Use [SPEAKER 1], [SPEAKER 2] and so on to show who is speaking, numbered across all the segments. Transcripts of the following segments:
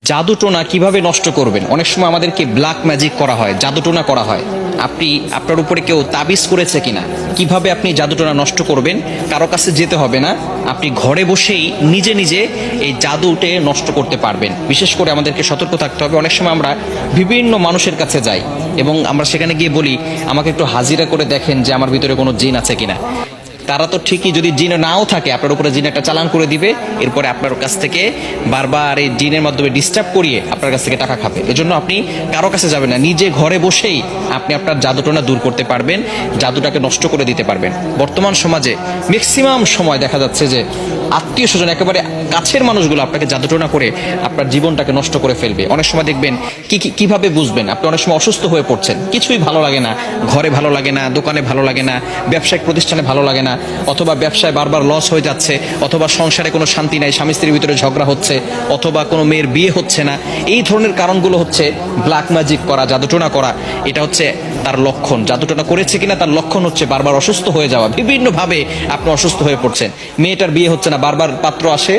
[SPEAKER 1] জাদুটোনা কিভাবে নষ্ট করবেন? অনেক সময় আমাদেরকে ব্ল্যাক ম্যাজিক করা হয়, জাদুটোনা করা হয়। আপনি আপনার উপরে কেউ তাবিজ করেছে কিনা, কিভাবে আপনি জাদুটোনা নষ্ট করবেন? কারো কাছে যেতে হবে না, আপনি ঘরে বসেই নিজে নিজে এই জাদুটে নষ্ট করতে পারবেন। বিশেষ করে আমাদেরকে সতর্ক থাকতে হবে। অনেক সময় আমরা বিভিন্ন মানুষের কাছে যাই এবং আমরা সেখানে গিয়ে বলি, আমাকে একটু হাজিরা করে দেখেন যে আমার ভিতরে কোনো জিন আছে কিনা। তারা তো ঠিকই, যদি জিন নাও থাকে আপনার উপরে জিন একটা চালান করে দিবে, এরপরে আপনার কাছ থেকে বারবার এই জিনের মাধ্যমে ডিস্টার্ব করিয়ে আপনার কাছ থেকে টাকা খাবে। এজন্য আপনি কারো কাছে যাবেন না, নিজে ঘরে বসেই আপনি আপনার জাদুটোনা দূর করতে পারবেন, জাদুটাকে নষ্ট করে দিতে পারবেন। বর্তমান সমাজে ম্যাক্সিমাম সময় দেখা যাচ্ছে যে আত্মীয় স্বজন, একেবারে কাছের মানুষগুলো আপনাকে জাদুটোনা করে আপনার জীবনটাকে নষ্ট করে ফেলবে। অনেক সময় দেখবেন কিভাবে বুঝবেন? আপনি অনেক সময় অসুস্থ হয়ে পড়ছেন, কিছুই ভালো লাগে না, ঘরে ভালো লাগে না, দোকানে ভালো লাগে না, ব্যবসায়িক প্রতিষ্ঠানে ভালো লাগে না, অথবা ব্যবসায় বারবার লস হয়ে যাচ্ছে, অথবা সংসারে কোনো শান্তি নাই, স্বামী স্ত্রীর ভিতরে ঝগড়া হচ্ছে, অথবা কোনো মেয়ের বিয়ে হচ্ছে না। এই ধরনের কারণগুলো হচ্ছে ব্ল্যাক ম্যাজিক করা, জাদুটোনা করা। এটা হচ্ছে তার লক্ষণ। জাদুটোনা করেছে কিনা তার লক্ষণ হচ্ছে বারবার অসুস্থ হয়ে যাওয়া, বিভিন্নভাবে আপনি অসুস্থ হয়ে পড়ছেন। মেয়েটার বিয়ে হচ্ছে না, বারবার পাত্র আসে,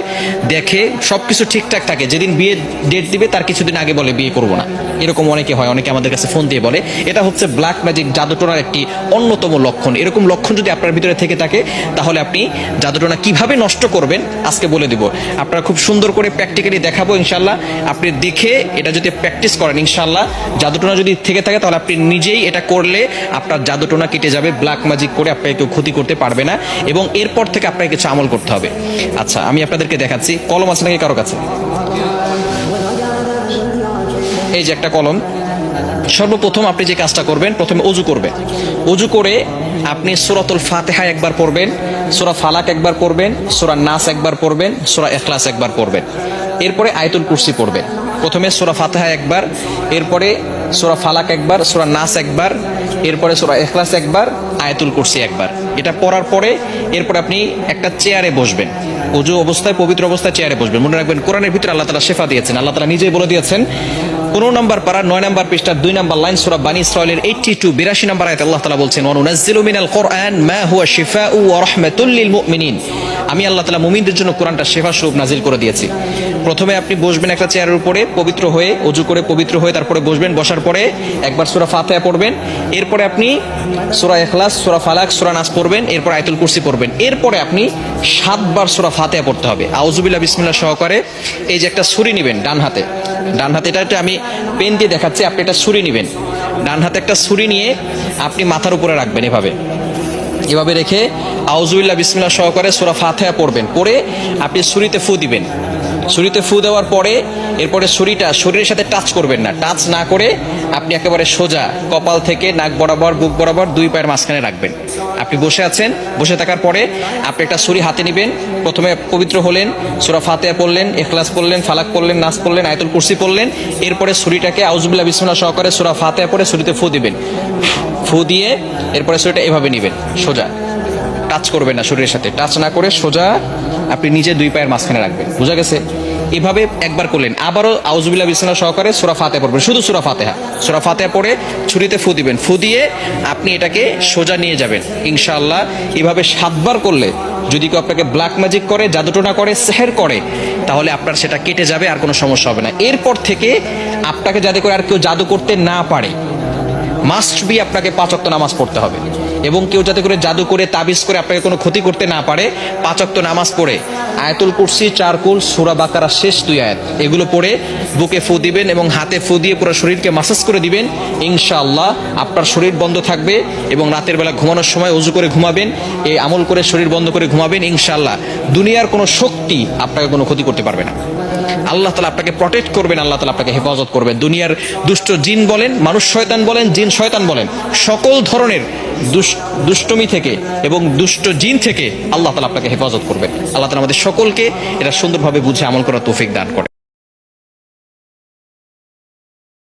[SPEAKER 1] দেখে সবকিছু ঠিকঠাক থাকে, যেদিন বিয়ে ডেট দিবে তার কিছুদিন আগে বলে বিয়ে করবো না। এরকম অনেকে হয়, অনেকে আমাদের কাছে ফোন দিয়ে বলে। এটা হচ্ছে ব্ল্যাক ম্যাজিক, জাদুটোনার একটি অন্যতম লক্ষণ। এরকম লক্ষণ যদি আপনার ভিতরে থেকে থাকে, তাহলে আপনি জাদুটোনা কিভাবে নষ্ট করবেন আজকে বলে দিব। আপনারা খুব সুন্দর করে প্র্যাকটিক্যালি দেখাবো ইনশাল্লাহ। আপনি দেখে এটা যদি প্র্যাকটিস করেন, ইনশাল্লাহ জাদুটোনা যদি থেকে থাকে তাহলে আপনি নিজেই এটা করলে আপনার জাদুটোনা কেটে যাবে। ব্ল্যাক ম্যাজিক করে আপনাকে কেউ ক্ষতি করতে পারবে না, এবং এরপর থেকে আপনাকে কিছু আমল করতে হবে। আচ্ছা, আমি আপনাদেরকে দেখাচ্ছি। কলম আছে নাকি কারো কাছে? এই যে একটা কলম। সর্বপ্রথম আপনি যে কাজটা করবেন, প্রথমে অজু করবেন। অজু করে আপনি সূরাতুল ফাতিহা একবার পড়বেন, সূরা ফালাক একবার পড়বেন, সূরা নাস একবার পড়বেন, সূরা ইখলাস একবার পড়বেন। এরপরে আয়াতুল কুরসি পড়বেন। প্রথমে সূরা ফাতিহা একবার, এরপরে সূরা ফালাক একবার, সূরা নাস একবার, এরপরে সূরা ইখলাস একবার, আয়াতুল কুরসি একবার। এটা পড়ার পরে এরপর আপনি একটা চেয়ারে বসবেন। অজু অবস্থায়, পবিত্র অবস্থায় চেয়ারে বসবেন। মনে রাখবেন, কোরআনের ভিতরে আল্লাহ তাআলা শিফা দিয়েছেন। আল্লাহ তাআলা নিজেই বলে দিয়েছেন, 15 নম্বর পারা 9 নম্বর পৃষ্ঠা 2 নম্বর লাইন, সূরা বানী ইসরাঈলের 82 নম্বর আয়াতে আল্লাহ তাআলা বলছেন, ওয়া নুনাজ্জিলু মিনাল কুরআন মা হুয়া শিফাউ ওয়া রাহমাতুল লিল মুমিনিন। আমি আল্লাহ তাআলা মুমিনদের জন্য কোরআনটা শিফা স্বরূপ নাজিল করে দিয়েছি। প্রথমে আপনি বসবেন একটা চেয়ারের উপরে, পবিত্র হয়ে, অজু করে পবিত্র হয়ে তারপরে বসবেন। বসার পরে একবার সূরা ফাতিহা পড়বেন, এরপরে আপনি সূরা ইখলাস, সূরা ফালাক, সূরা নাস পড়বেন, এরপর আয়াতুল কুরসি পড়বেন। এরপরে আপনি 7 বার সূরা ফাতিহা পড়তে হবে। আউযুবিল্লাহ বিসমিল্লাহ সহকারে এই যে একটা ছুরি নেবেন ডান হাতে, এটা আমি পেন দিয়ে দেখাচ্ছি, আপনি একটা ছুরি নেবেন। ডান হাতে একটা ছুরি নিয়ে আপনি মাথার উপরে রাখবেন, এভাবে রেখে আউযুবিল্লাহ বিসমিল্লাহ সহকারে সূরা ফাতিহা পড়বেন। পড়ে আপনি ছুরিতে ফু দিবেন। ছুরিতে ফু দেওয়ার পরে এরপরে ছুরিটা শরীরের সাথে টাচ করবেন না। টাচ না করে আপনি একেবারে সোজা কপাল থেকে নাক বরাবর, বুক বরাবর 2 পায়ের মাঝখানে রাখবেন। আপনি বসে আছেন, বসে থাকার পরে আপনি একটা ছুরি হাতে নেবেন। প্রথমে পবিত্র হলেন, সূরা ফাতিহা পড়লেন, ইখলাস পড়লেন, ফালাক পড়লেন, নাস পড়লেন, আয়াতুল কুরসি পড়লেন। এরপরে ছুরিটাকে আউযুবিল্লাহ বিসমিল্লাহ সহকারে সূরা ফাতিহা পড়ে ছুরিতে ফু দিবেন। ফু দিয়ে এরপরে ছুরিটা এভাবে নেবেন, সোজা, টাচ করবেন না, শরীরের সাথে টাচ না করে সোজা আপনি নিজে 2 পায়ের মাঝখানে রাখবেন। বুঝা গেছে? এভাবে একবার করলেন। আবারও আউযুবিল্লাহ বিসমিল্লাহ সহকারে সূরা ফাতিহা পড়বেন, শুধু সূরা ফাতিহা পড়ে ছুরিতে ফু দিবেন। ফু দিয়ে আপনি এটাকে সোজা নিয়ে যাবেন ইনশাআল্লাহ। এভাবে 7 বার করলে যদি কেউ আপনাকে ব্ল্যাক ম্যাজিক করে, জাদুটোনা করে, সেহের করে, তাহলে আপনার সেটা কেটে যাবে, আর কোনো সমস্যা হবে না। এরপর থেকে আপনাকে যাতে করে আর কেউ জাদু করতে না পারে, মাস্ট বি আপনাকে 5 ওয়াক্ত নামাজ পড়তে হবে। এবং কেউ যাতে করে জাদু করে, তাবিজ করে আপনাকে কোনো ক্ষতি করতে না পারে, 5 ওয়াক্ত নামাজ পড়ে আয়াতুল কুরসি, 4 কুল, সূরা বাকারা শেষ 2 আয়াত, এগুলো পড়ে বুকে ফু দিবেন এবং হাতে ফু দিয়ে পুরো শরীরকে মাসাজ করে দিবেন। ইনশাআল্লাহ আপনার শরীর বন্ধ থাকবে, এবং রাতের বেলা ঘুমানোর সময় ওযু করে ঘুমাবেন, এই আমল করে শরীর বন্ধ করে ঘুমাবেন। ইনশাআল্লাহ দুনিয়ার কোনো শক্তি আপনাকে কোনো ক্ষতি করতে পারবে না। আল্লাহ তাআলা আপনাকে প্রটেক্ট করবেন, আল্লাহ তাআলা আপনাকে হেফাজত করবেন। দুনিয়ার দুষ্ট জিন বলেন, মানুষ শয়তান বলেন, জিন শয়তান বলেন, সকল ধরনের দুষ্টমি থেকে এবং দুষ্ট জিন থেকে আল্লাহ তাআলা আপনাকে হেফাজত করবেন। আল্লাহ তাআলা আমাদের সকলকে এটা সুন্দরভাবে বুঝে আমল করার তৌফিক দান করেন।